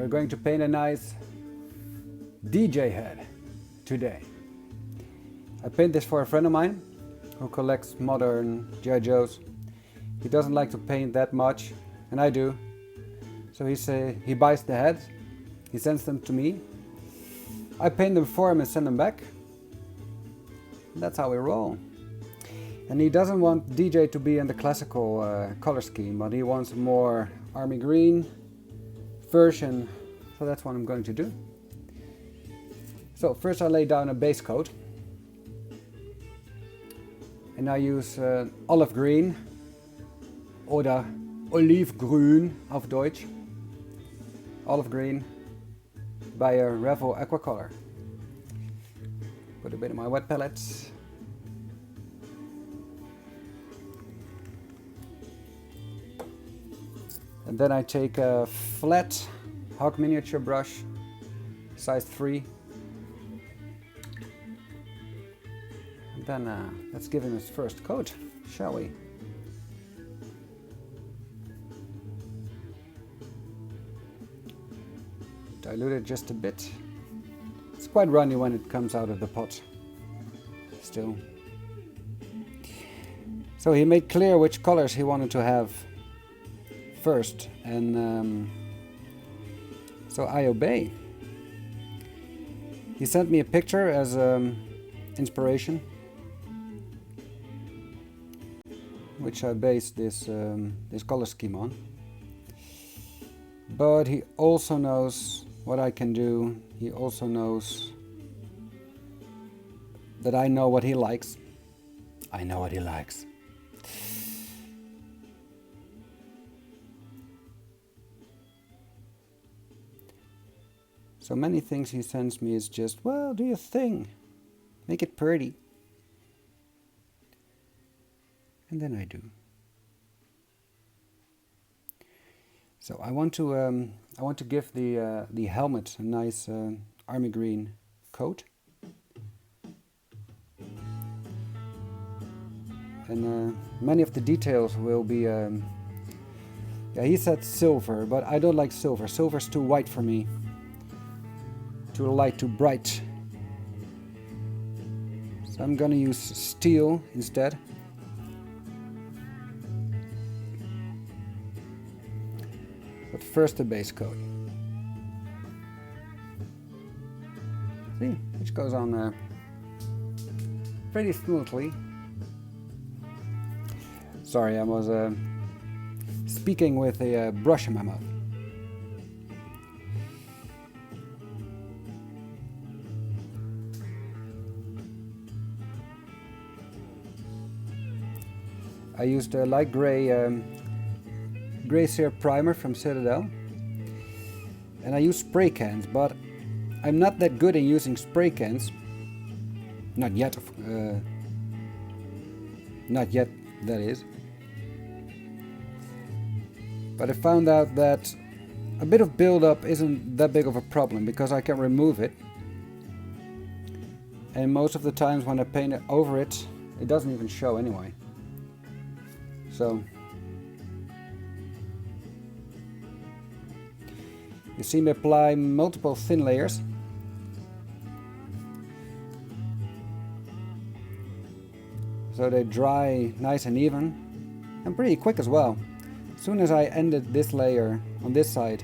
We're going to paint a nice Dee-Jay head today. I paint this for a friend of mine who collects modern G.I. Joes. He doesn't like to paint that much, and I do. So he buys the heads, he sends them to me. I paint them for him and send them back. That's how we roll. And he doesn't want Dee-Jay to be in the classical color scheme, but he wants a more army green version. So that's what I'm going to do. So first I lay down a base coat. And I use olive green oder Olivgrün auf Deutsch. Olive green by a Revel Aquacolor. Put a bit of my wet palettes. And then I take a flat Hawk miniature brush, size 3. And then let's give him his first coat, shall we? Dilute it just a bit. It's quite runny when it comes out of the pot. Still. So he made clear which colors he wanted to have first, and so I obey. He sent me a picture as inspiration, which I based this color scheme on. But he also knows what I can do. He also knows that I know what he likes. I know what he likes. So many things he sends me is just, well, do your thing. Make it pretty. And then I do. So I want to give the helmet a nice army green coat. And many of the details will be, yeah, he said silver, but I don't like silver. Silver's too white for me. Too light, too bright. So I'm gonna use steel instead. But first the base coat. See, which goes on pretty smoothly. Sorry, I was speaking with a brush in my mouth. I used a light gray Sear primer from Citadel, and I use spray cans, but I'm not that good in using spray cans. Not yet, that is. But I found out that a bit of buildup isn't that big of a problem because I can remove it. And most of the times when I paint it over it, it doesn't even show anyway. So you see me apply multiple thin layers. So they dry nice and even and pretty quick as well. As soon as I ended this layer on this side,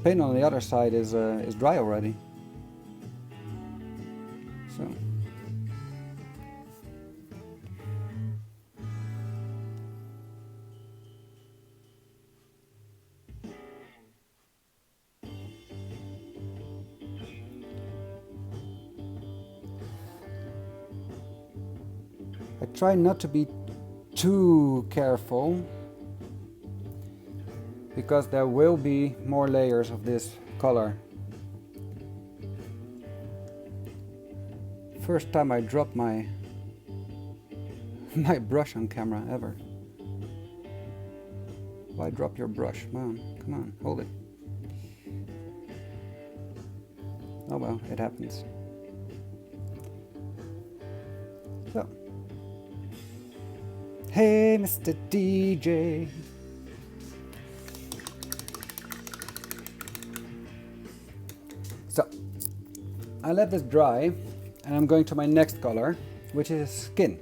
paint on the other side is dry already. So. I try not to be too careful because there will be more layers of this color. First time I dropped my brush on camera ever. Why drop your brush? Man, come on, hold it. Oh well, it happens. So. Hey, Mr. Dee-Jay. I let this dry and I'm going to my next color, which is skin.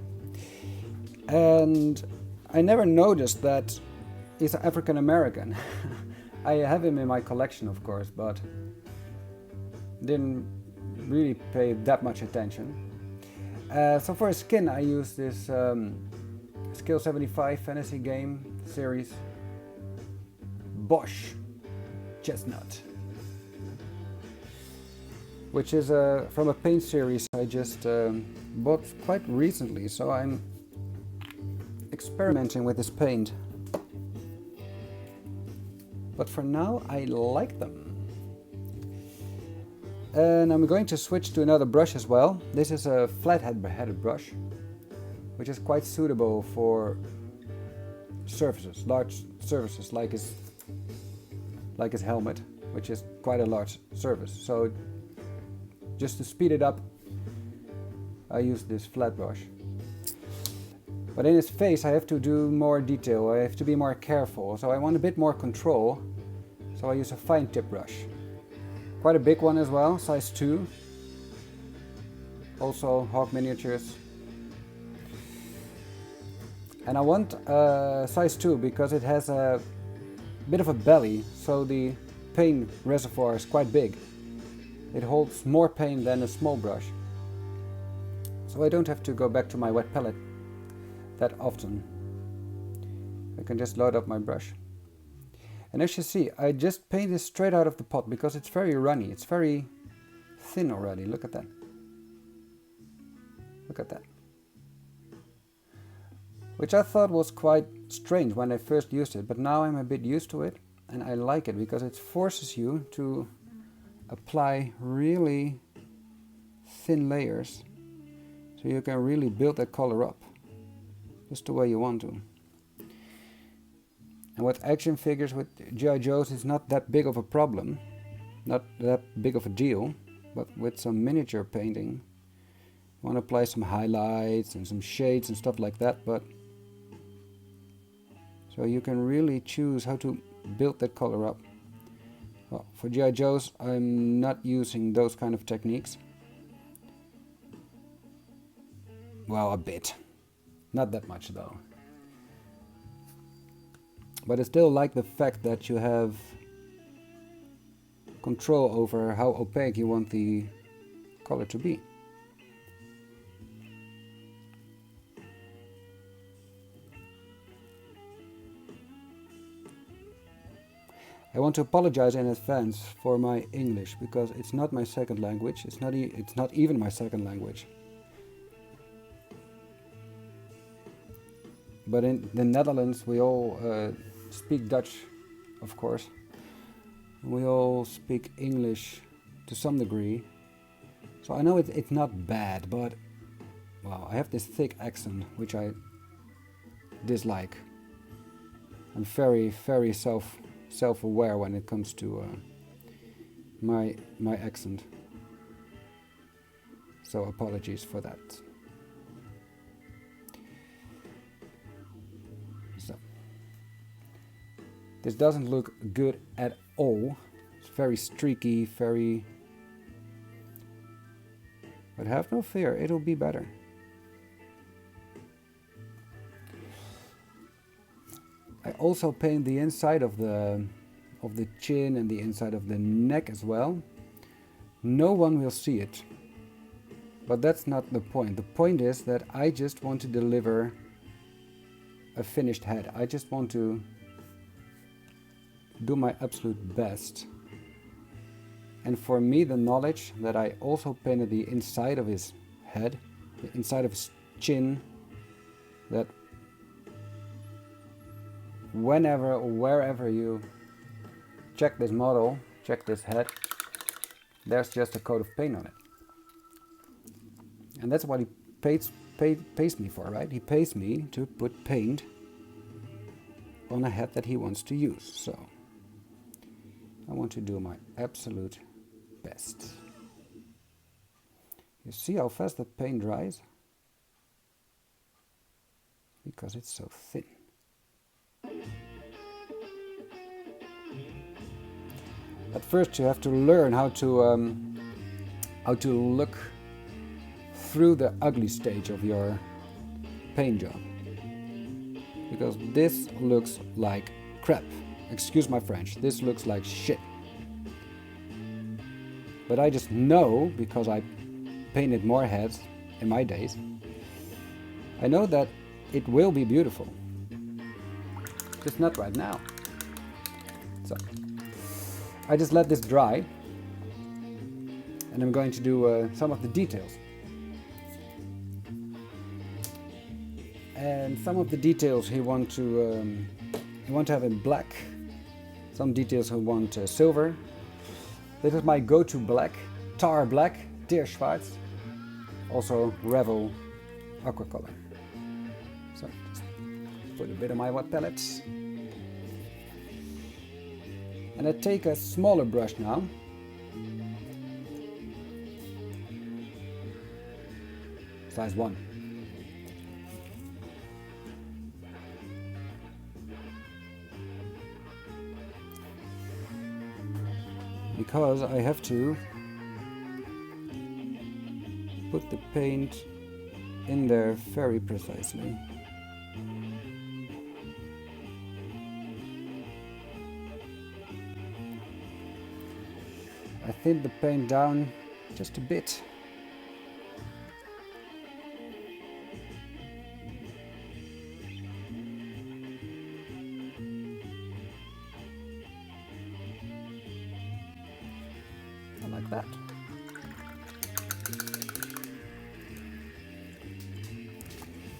And I never noticed that he's African American. I have him in my collection, of course, but didn't really pay that much attention. So for his skin, I use this Skill 75 fantasy game series Bosch Chestnut, which is from a paint series I just bought quite recently, so I'm experimenting with this paint. But for now, I like them. And I'm going to switch to another brush as well. This is a flat-headed brush, which is quite suitable for surfaces, large surfaces like his helmet, which is quite a large surface. So just to speed it up, I use this flat brush. But in his face I have to do more detail, I have to be more careful, so I want a bit more control, so I use a fine tip brush. Quite a big one as well, size 2. Also Hawk Miniatures. And I want size 2 because it has a bit of a belly, so the paint reservoir is quite big. It holds more paint than a small brush. So I don't have to go back to my wet palette that often. I can just load up my brush. And as you see, I just paint this straight out of the pot because it's very runny. It's very thin already. Look at that. Look at that. Which I thought was quite strange when I first used it, but now I'm a bit used to it and I like it because it forces you to apply really thin layers so you can really build that color up just the way you want to. And with action figures, with G.I. Joes, it's not that big of a problem, not that big of a deal, but with some miniature painting, you want to apply some highlights and some shades and stuff like that, but so you can really choose how to build that color up. Well, for G.I. Joes, I'm not using those kind of techniques. Well, a bit. Not that much though. But I still like the fact that you have control over how opaque you want the color to be. I want to apologize in advance for my English because it's not my second language. It's not even my second language. But in the Netherlands, we all speak Dutch, of course. We all speak English to some degree. So I know it's not bad, but well, I have this thick accent, which I dislike. I'm very, very self-aware when it comes to my accent. So apologies for that. This doesn't look good at all. It's very streaky, but have no fear, it'll be better. I also paint the inside of the chin and the inside of the neck as well. No one will see it, but that's not the point. The point is that I just want to deliver a finished head. I just want to do my absolute best. And for me, the knowledge that I also painted the inside of his head, the inside of his chin, that whenever or wherever you check this model, check this head, there's just a coat of paint on it. And that's what he pays me for, right? He pays me to put paint on a head that he wants to use. So I want to do my absolute best. You see how fast the paint dries? Because it's so thin. At first you have to learn how how to look through the ugly stage of your paint job. Because this looks like crap. Excuse my French, this looks like shit. But I just know, because I painted more heads in my days, I know that it will be beautiful. Just not right now. So, I just let this dry, and I'm going to do some of the details. And some of the details he want to have in black. Some details he want silver. This is my go-to black, tar black, Deer Schwarz. Also Revel aqua color. So just put a bit of my wet palettes. And I take a smaller brush now. Size 1. Because I have to put the paint in there very precisely. I thin the paint down just a bit. Like that.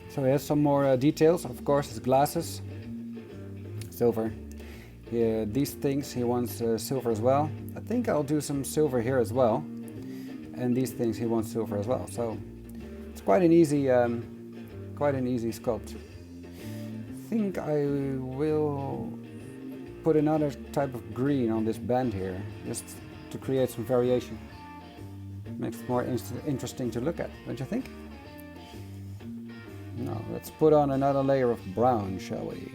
So he has some more details. Of course, his glasses, silver. These things he wants silver as well. I think I'll do some silver here as well. And these things he wants silver as well. So it's quite an easy sculpt. I think I will put another type of green on this band here, just to create some variation. Makes it more interesting to look at, don't you think? Now, let's put on another layer of brown, shall we?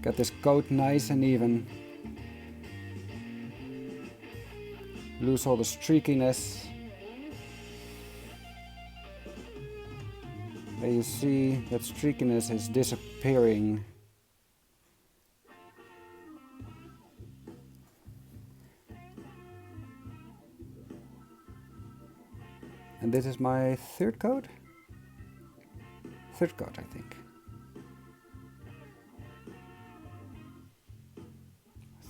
Get this coat nice and even. Lose all the streakiness. There you see that streakiness is disappearing. And this is my third coat? Third coat, I think.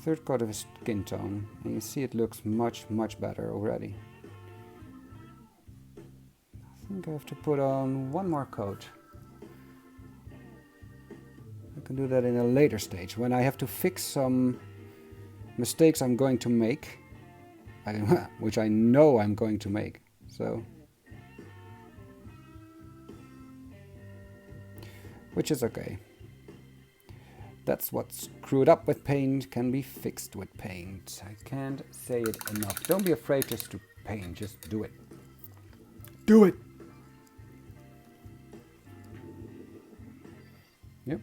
Third coat of his skin tone. And you see it looks much, much better already. I think I have to put on one more coat. I can do that in a later stage, when I have to fix some mistakes I'm going to make. Which I know I'm going to make. So... which is okay. That's what's screwed up with paint can be fixed with paint. I can't say it enough. Don't be afraid just to paint, just do it. Do it! Yep.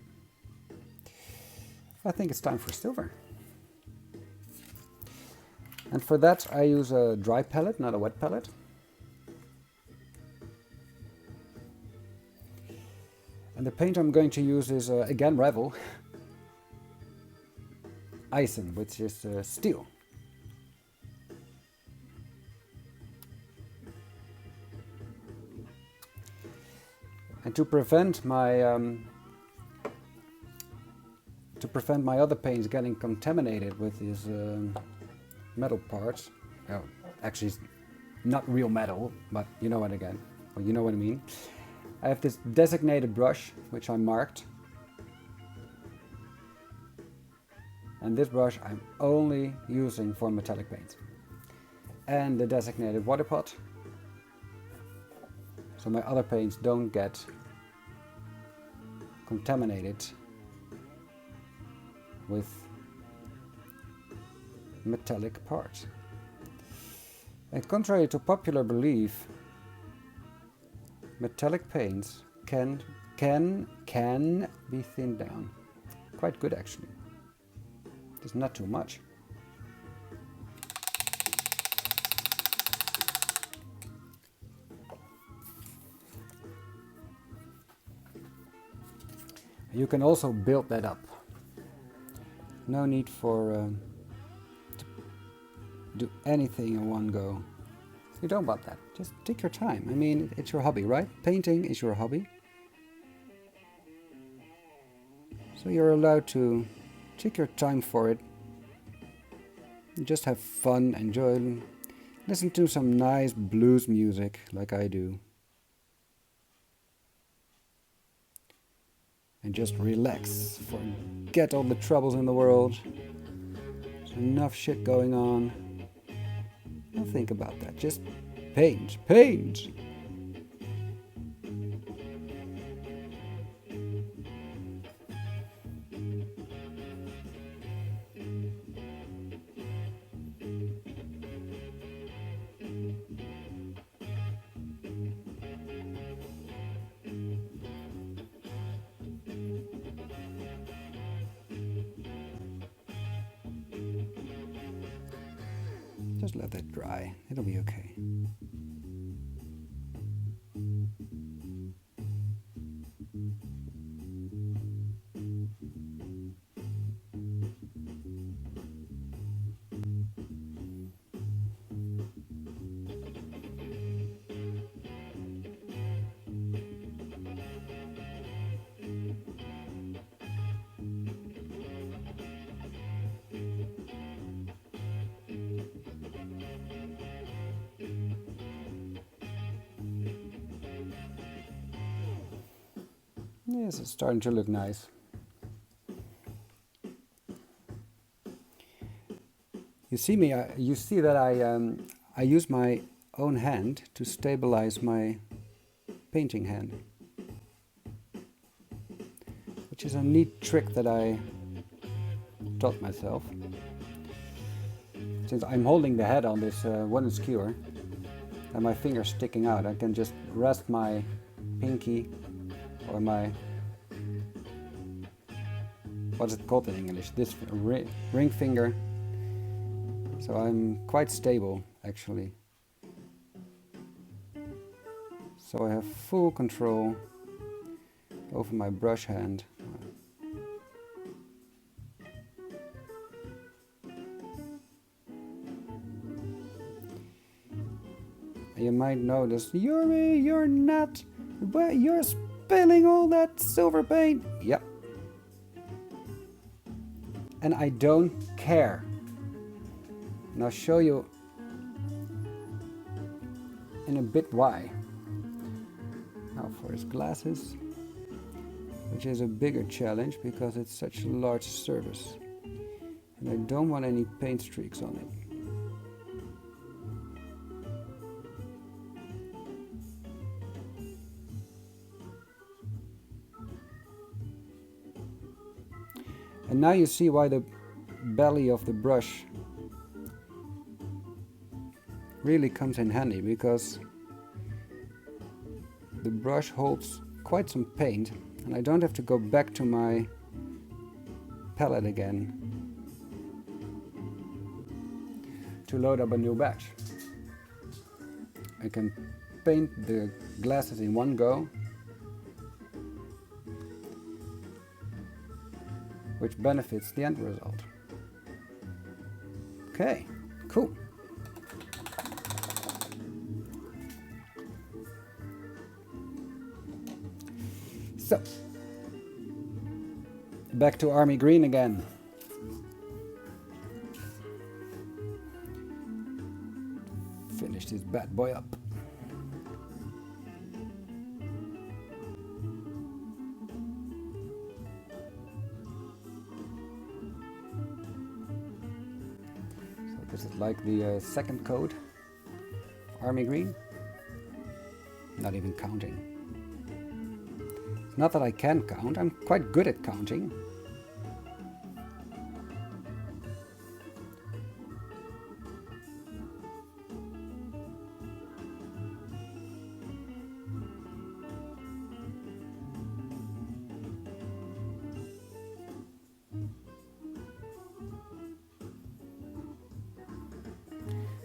I think it's time for silver. And for that I use a dry palette, not a wet palette. And the paint I'm going to use is, again, Revel. Eisen, which is steel. And to prevent my other paints getting contaminated with these metal parts, well, actually it's not real metal, but you know what I mean. I have this designated brush, which I marked. And this brush I'm only using for metallic paints. And the designated water pot. So my other paints don't get contaminated with metallic parts. And contrary to popular belief, metallic paints can be thinned down. Quite good, actually. Just not too much. You can also build that up. No need for to do anything in one go. You don't want that. Just take your time. I mean, it's your hobby, right? Painting is your hobby. So you're allowed to take your time for it. Just have fun, enjoy, listen to some nice blues music like I do. And just relax, forget all the troubles in the world. There's enough shit going on. Don't think about that, just paint, paint! Just let that dry, it'll be okay. Yes, it's starting to look nice. You see that I use my own hand to stabilize my painting hand, which is a neat trick that I taught myself. Since I'm holding the head on this wooden skewer and my finger's sticking out, I can just rest my pinky or my, what's it called in English? This ring finger. So I'm quite stable actually. So I have full control over my brush hand. You might notice, Yuri, you're not, you're spilling all that silver paint. Yep. And I don't care. And I'll show you in a bit why. Now for his glasses, which is a bigger challenge because it's such a large surface. And I don't want any paint streaks on it. And now you see why the belly of the brush really comes in handy, because the brush holds quite some paint and I don't have to go back to my palette again to load up a new batch. I can paint the glasses in one go, which benefits the end result. Okay, cool. So, back to Army Green again. Finish this bad boy up. This is like the second coat, Army Green. Not even counting. It's not that I can count, I'm quite good at counting.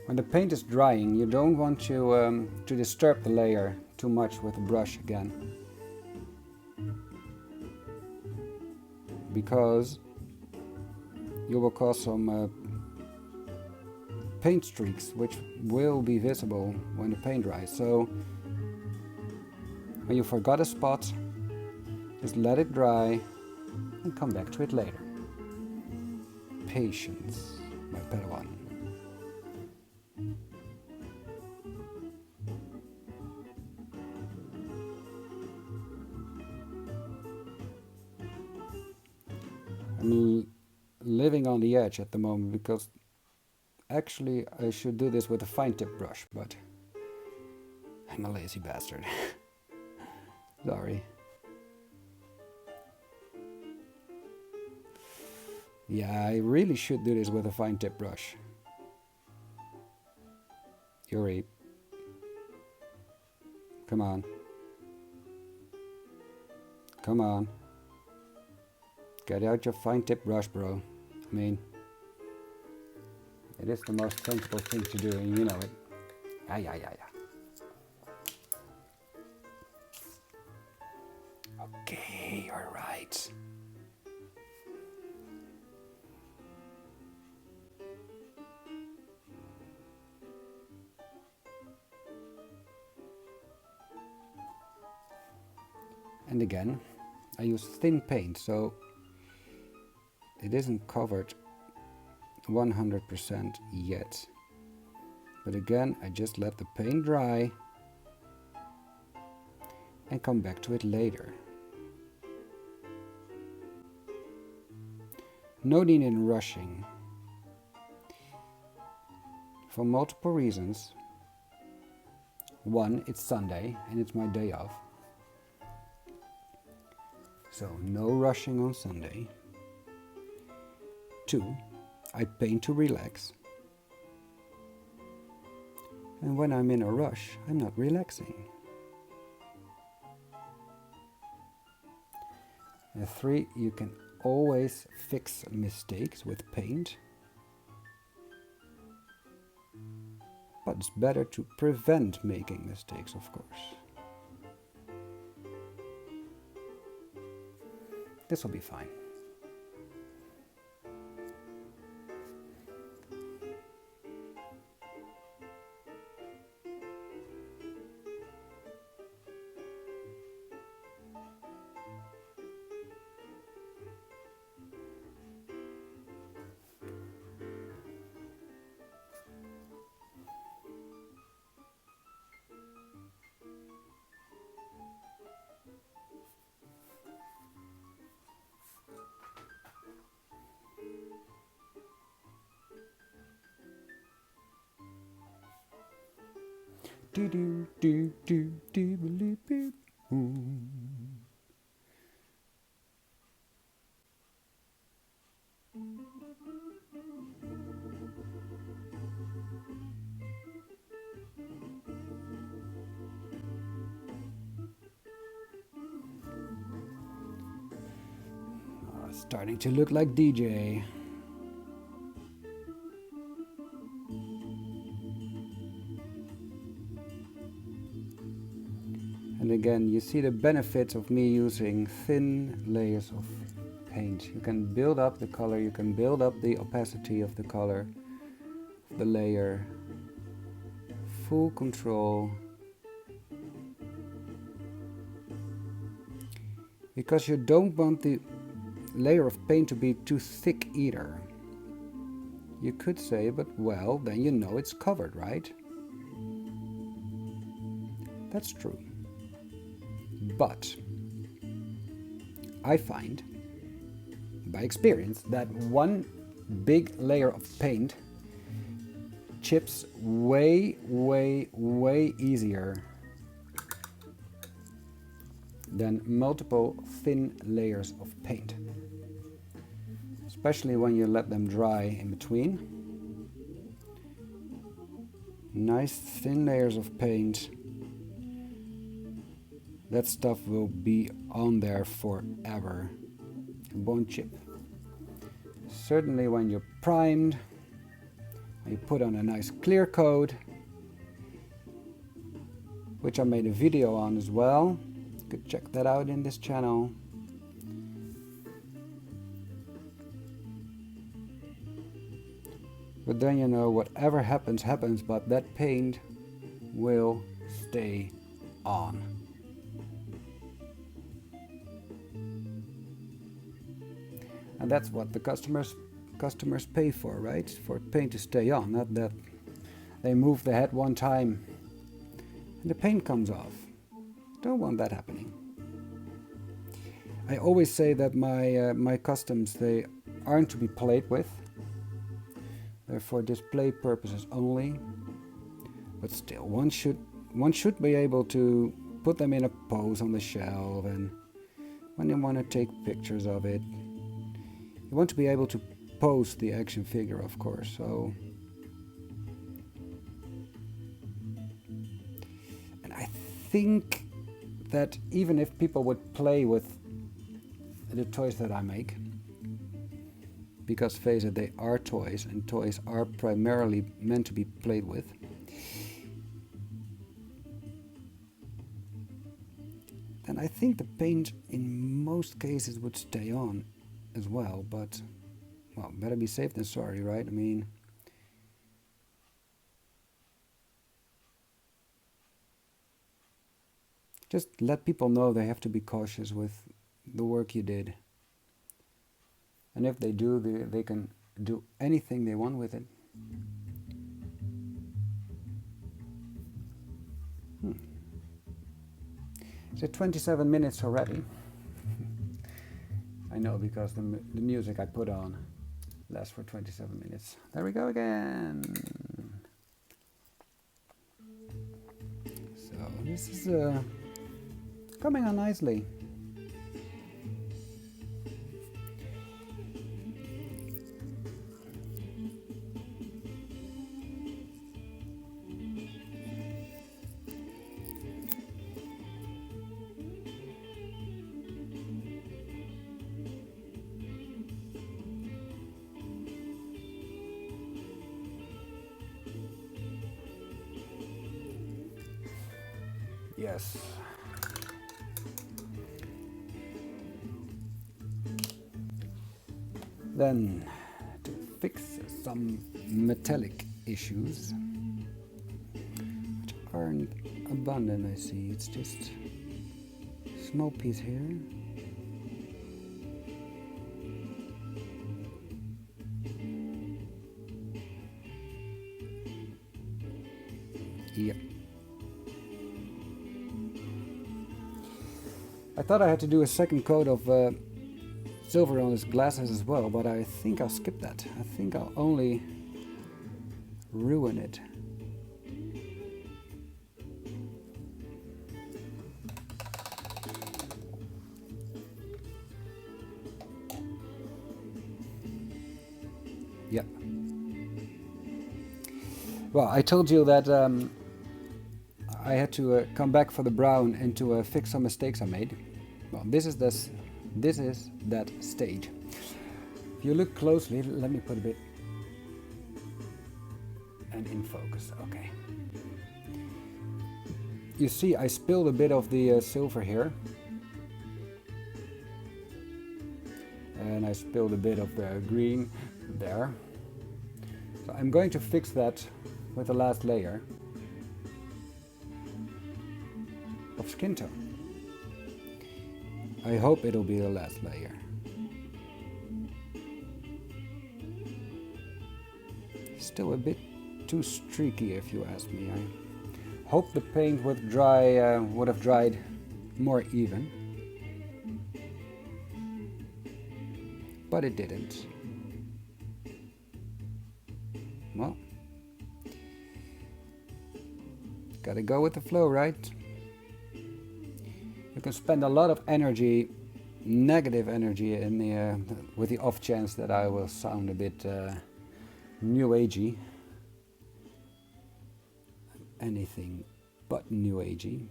When the paint is drying, you don't want to disturb the layer too much with the brush again, because you will cause some paint streaks which will be visible when the paint dries. So when you forgot a spot, just let it dry and come back to it later. Patience, my Padawan. I'm living on the edge at the moment because actually I should do this with a fine tip brush, but I'm a lazy bastard. Sorry. Yeah, I really should do this with a fine tip brush. Yuri. Come on. Come on. Get out your fine tip brush, bro. I mean, it is the most sensible thing to do, and you know it. Yeah. Okay, you're right. And again, I use thin paint, so it isn't covered 100% yet. But again, I just let the paint dry and come back to it later. No need in rushing. For multiple reasons. One, it's Sunday and it's my day off. So no rushing on Sunday. 2, I paint to relax. And when I'm in a rush, I'm not relaxing. And 3, you can always fix mistakes with paint. But it's better to prevent making mistakes, of course. This will be fine. Starting to look like Dee-Jay. And again, you see the benefits of me using thin layers of paint. You can build up the color, you can build up the opacity of the color, the layer, full control. Because you don't want the layer of paint to be too thick either. You could say, but well, then you know it's covered, right? That's true. But I find, by experience, that one big layer of paint chips way easier than multiple thin layers of paint. Especially when you let them dry in between. Nice thin layers of paint. That stuff will be on there forever. It won't chip. Certainly when you're primed, I put on a nice clear coat, which I made a video on as well. You could check that out in this channel. But then, you know, whatever happens, happens, but that paint will stay on. And that's what the customers pay for, right? For paint to stay on, not that they move the head one time and the paint comes off. Don't want that happening. I always say that my customs, they aren't to be played with. They're for display purposes only. But still, one should be able to put them in a pose on the shelf, and when you want to take pictures of it, you want to be able to pose the action figure, of course. So, and I think that even if people would play with the toys that I make, because face it, they are toys, and toys are primarily meant to be played with. And I think the paint in most cases would stay on as well, but well, better be safe than sorry, right? I mean, just let people know they have to be cautious with the work you did. And if they do, they can do anything they want with it. It's at 27 minutes already. I know, because the music I put on lasts for 27 minutes. There we go again. So this is coming on nicely. Yes. Then, to fix some metallic issues, which aren't abundant, I see. It's just a small piece here. Yep. I thought I had to do a second coat of silver on his glasses as well, but I think I'll skip that. I think I'll only ruin it. Yeah. Well, I told you that I had to come back for the brown and to fix some mistakes I made. Well, this is that stage. If you look closely, let me put a bit and in focus. Okay. You see, I spilled a bit of the silver here, and I spilled a bit of the green there. So I'm going to fix that with the last layer of skin tone. I hope it'll be the last layer. Still a bit too streaky, if you ask me. I hope the paint would have dried more even, but it didn't. Well, gotta go with the flow, right? You can spend a lot of energy, negative energy, in the with the off chance that I will sound a bit new agey. Anything but new agey.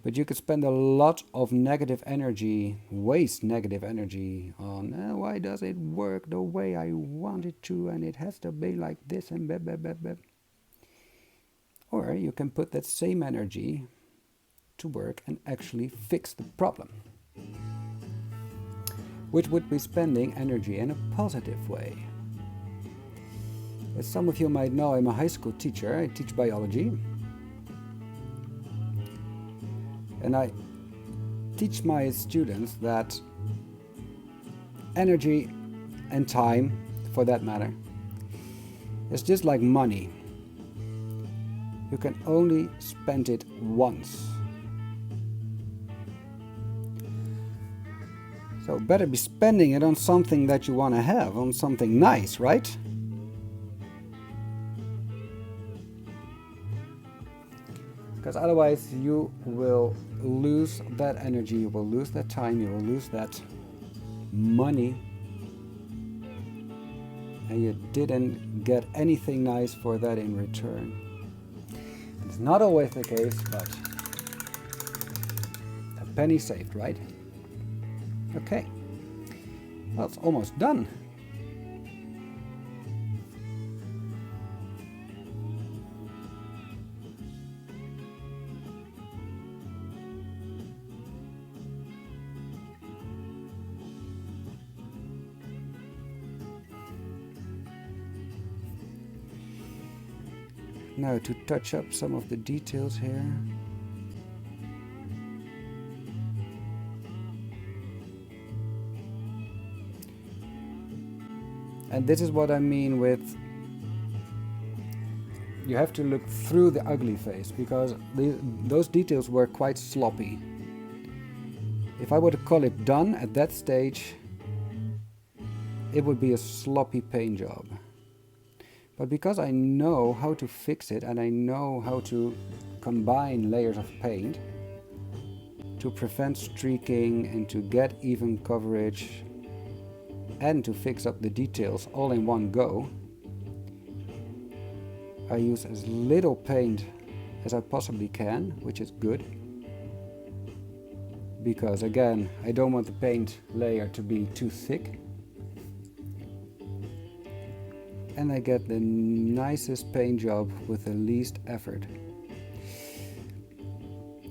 But you could spend a lot of negative energy, waste negative energy on why does it work the way I want it to, and it has to be like this and blah, blah, blah, blah. Or you can put that same energy to work and actually fix the problem, which would be spending energy in a positive way. As some of you might know, I'm a high school teacher. I teach biology. And I teach my students that energy and time, for that matter, is just like money. You can only spend it once. So better be spending it on something that you want to have, on something nice, right? Because otherwise you will lose that energy, you will lose that time, you will lose that money, and you didn't get anything nice for that in return. It's not always the case, but a penny saved, right? Okay, well, it's almost done. Now to touch up some of the details here. And this is what I mean with you have to look through the ugly face, because those details were quite sloppy. If I were to call it done at that stage, it would be a sloppy paint job. But because I know how to fix it and I know how to combine layers of paint to prevent streaking and to get even coverage and to fix up the details all in one go, I use as little paint as I possibly can, which is good. Because again, I don't want the paint layer to be too thick. And I get the nicest paint job with the least effort.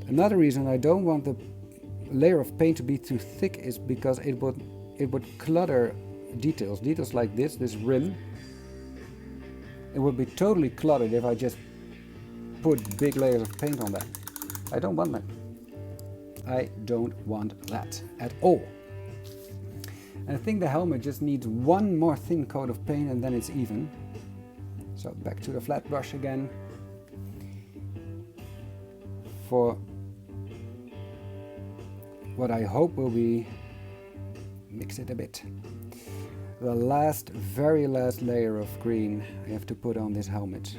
Another reason I don't want the layer of paint to be too thick is because it would clutter details like this rim. It would be totally cluttered if I just put big layers of paint on that. I don't want that. I don't want that at all. And I think the helmet just needs one more thin coat of paint and then it's even. So back to the flat brush again. For what I hope will be, mix it a bit. The very last layer of green I have to put on this helmet.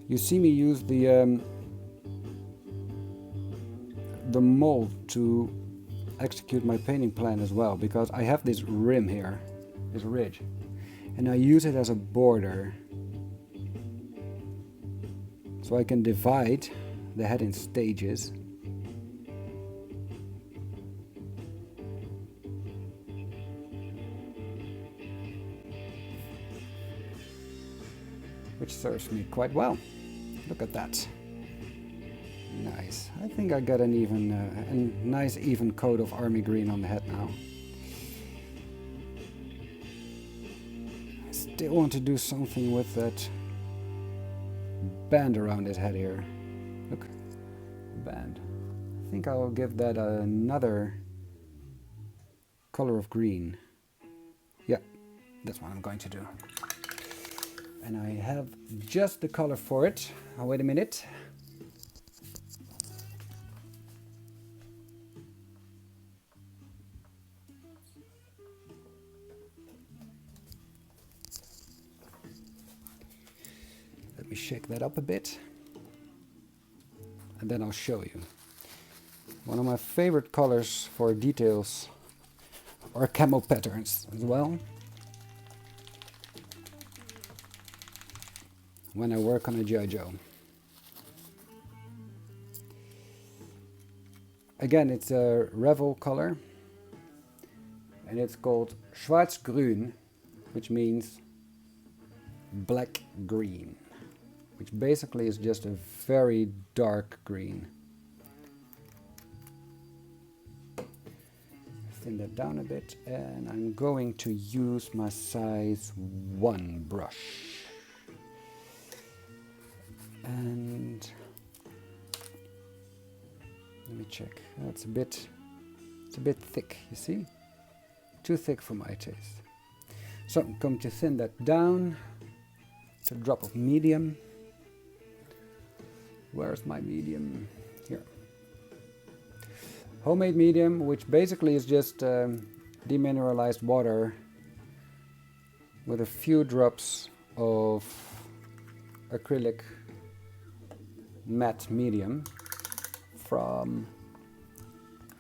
You see me use the mold to execute my painting plan as well, because I have this rim here, this ridge, and I use it as a border. So I can divide the head in stages. Which serves me quite well. Look at that. Nice. I think I got a nice even coat of army green on the head now. I still want to do something with that band around his head here. Look, band. I think I'll give that another color of green. Yeah, that's what I'm going to do. And I have just the color for it. Oh, wait a minute. Let me shake that up a bit, and then I'll show you. One of my favorite colors for details are camo patterns as well. When I work on a G.I. Joe. Again, it's a Revel color, and it's called Schwarz-Grün, which means black-green, which basically is just a very dark green. Thin that down a bit, and I'm going to use my size 1 brush. And let me check. Oh, it's a bit thick, you see? Too thick for my taste. So I'm going to thin that down. It's a drop of medium. Where's my medium? Here. Homemade medium, which basically is just demineralized water with a few drops of acrylic matte medium from,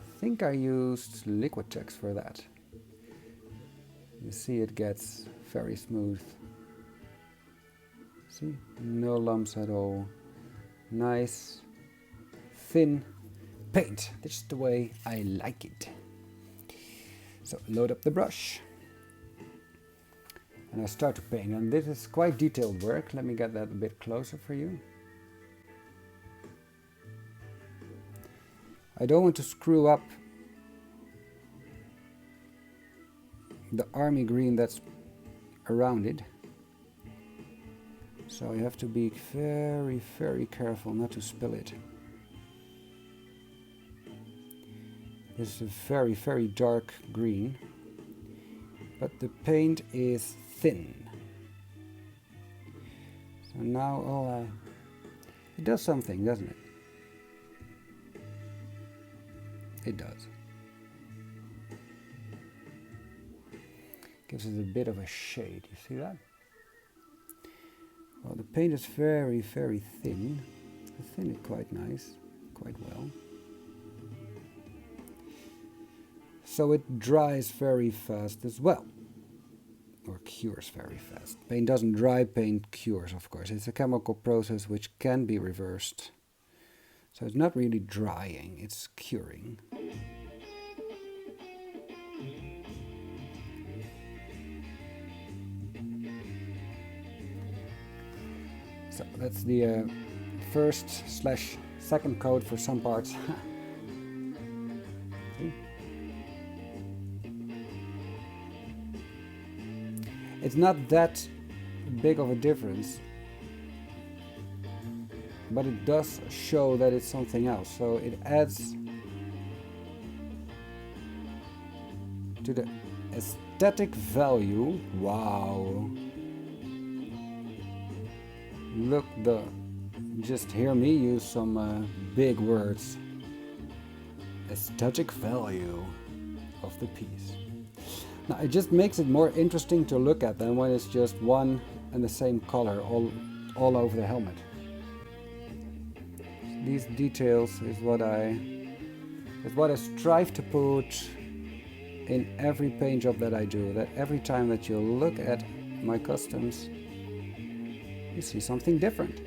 I think I used Liquitex for that. You see it gets very smooth. See, no lumps at all. Nice, thin paint. This is the way I like it. So load up the brush. And I start to paint. And this is quite detailed work. Let me get that a bit closer for you. I don't want to screw up the army green that's around it. So you have to be very, very careful not to spill it. This is a very, very dark green, but the paint is thin. So now it does something, doesn't it? It does. Gives it a bit of a shade, you see that? Well, the paint is very, very thin. I thin it quite nice, quite well. So it dries very fast as well. Or cures very fast. Paint doesn't dry, paint cures, of course. It's a chemical process which can be reversed. So it's not really drying, it's curing. So that's the first/second coat for some parts. It's not that big of a difference, but it does show that it's something else. So it adds to the aesthetic value. Wow. Look, just hear me use some big words. Aesthetic value of the piece. Now it just makes it more interesting to look at than when it's just one and the same color all over the helmet. These details is what I strive to put in every paint job that I do. That every time that you look at my customs, you see something different,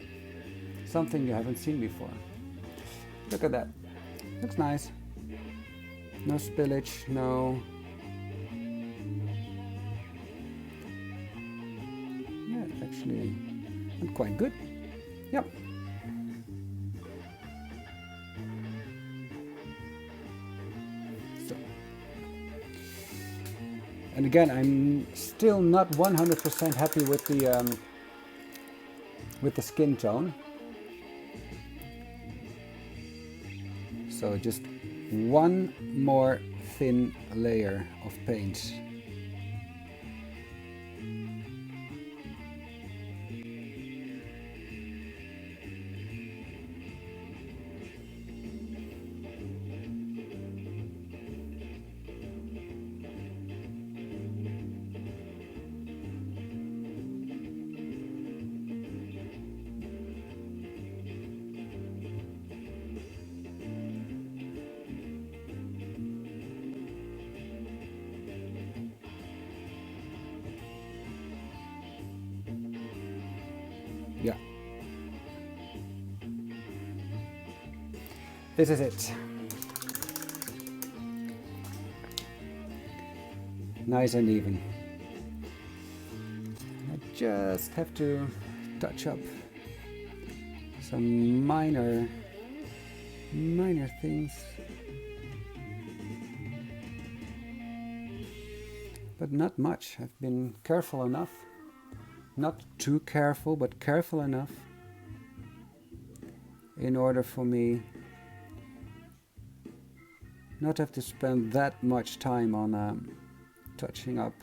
something you haven't seen before. Look at that. Looks nice. No spillage, no. Yeah, it's actually quite good. Yep. So, and again, I'm still not 100% happy with the skin tone. So just one more thin layer of paint. This is it. Nice and even. I just have to touch up some minor things. But not much. I've been careful enough. Not too careful, but careful enough in order for me not have to spend that much time on touching up.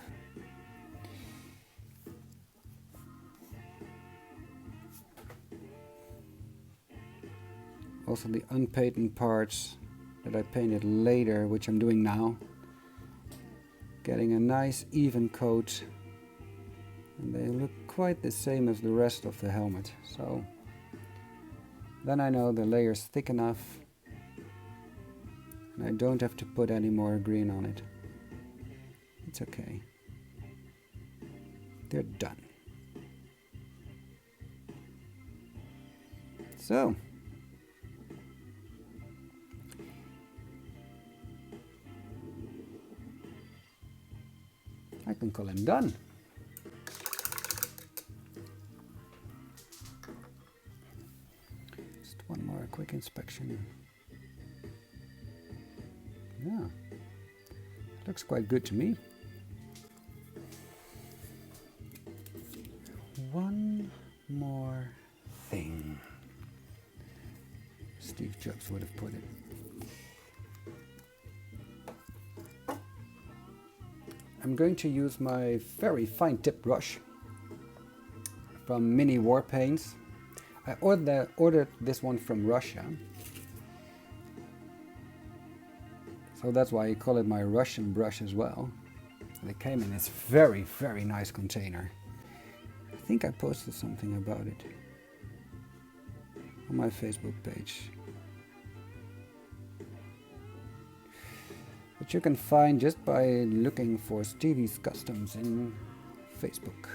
Also the unpainted parts that I painted later, which I'm doing now. Getting a nice even coat. And they look quite the same as the rest of the helmet. So then I know the layer's thick enough. And I don't have to put any more green on it. It's okay. They're done. So I can call him done. Just one more quick inspection. Yeah, looks quite good to me. One more thing. Steve Jobs would have put it. I'm going to use my very fine tip brush from Mini War Paints. I ordered this one from Russia. So that's why I call it my Russian brush as well. And it came in this very, very nice container. I think I posted something about it on my Facebook page. Which you can find just by looking for Stevie's Customs in Facebook.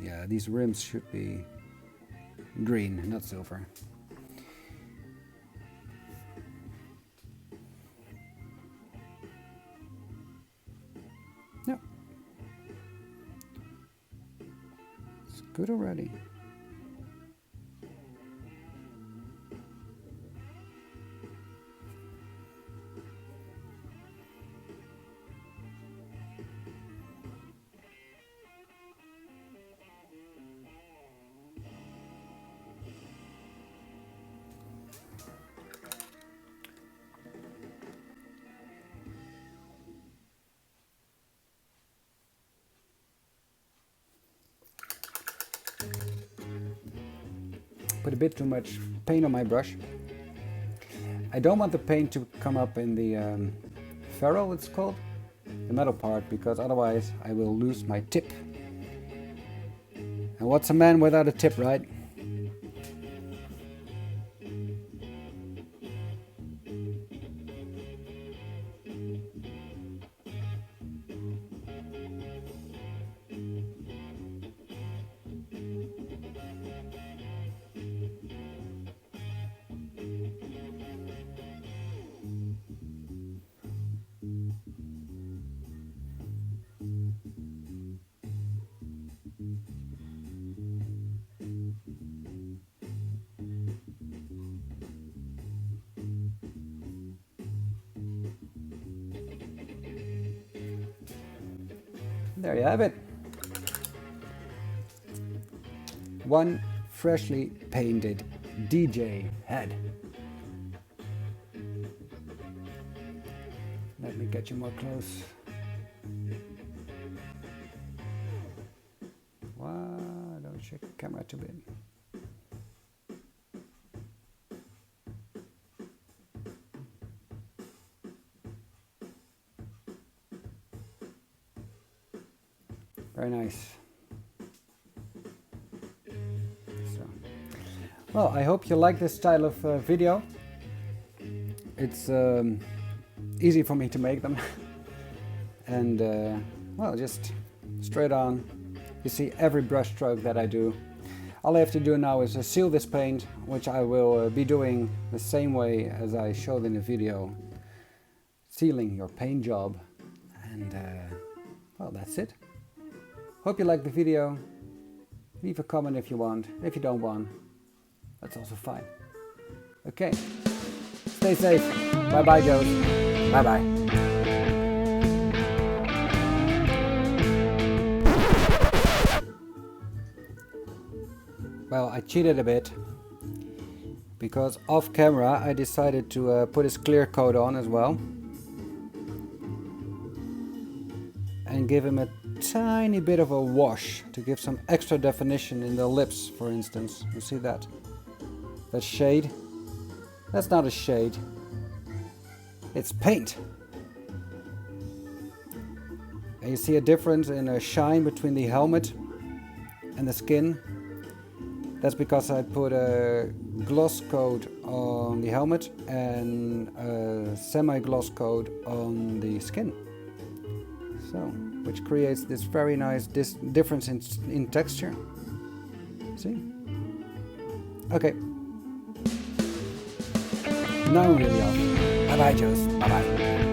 Yeah, these rims should be green, not silver. No. It's good already. Put a bit too much paint on my brush. I don't want the paint to come up in the ferrule, it's called, the metal part, because otherwise I will lose my tip. And what's a man without a tip, right? There you have it. One freshly painted Dee-Jay head. Let me get you more close. Wow, don't shake the camera too big. Very nice. So, well, I hope you like this style of video. It's easy for me to make them. and well, just straight on. You see every brush stroke that I do. All I have to do now is seal this paint, which I will be doing the same way as I showed in the video. Sealing your paint job. And well, that's it. Hope you liked the video. Leave a comment if you want. If you don't want, that's also fine. Okay. Stay safe. Bye bye, Joes. Bye bye. Well, I cheated a bit because off camera I decided to put his clear coat on as well and give him a tiny bit of a wash to give some extra definition in the lips, for instance. You see that? That shade? That's not a shade. It's paint. And you see a difference in a shine between the helmet and the skin. That's because I put a gloss coat on the helmet and a semi-gloss coat on the skin. So, which creates this very nice difference in texture. See? Okay. Now I'm really off. Bye bye, Joes. Bye bye.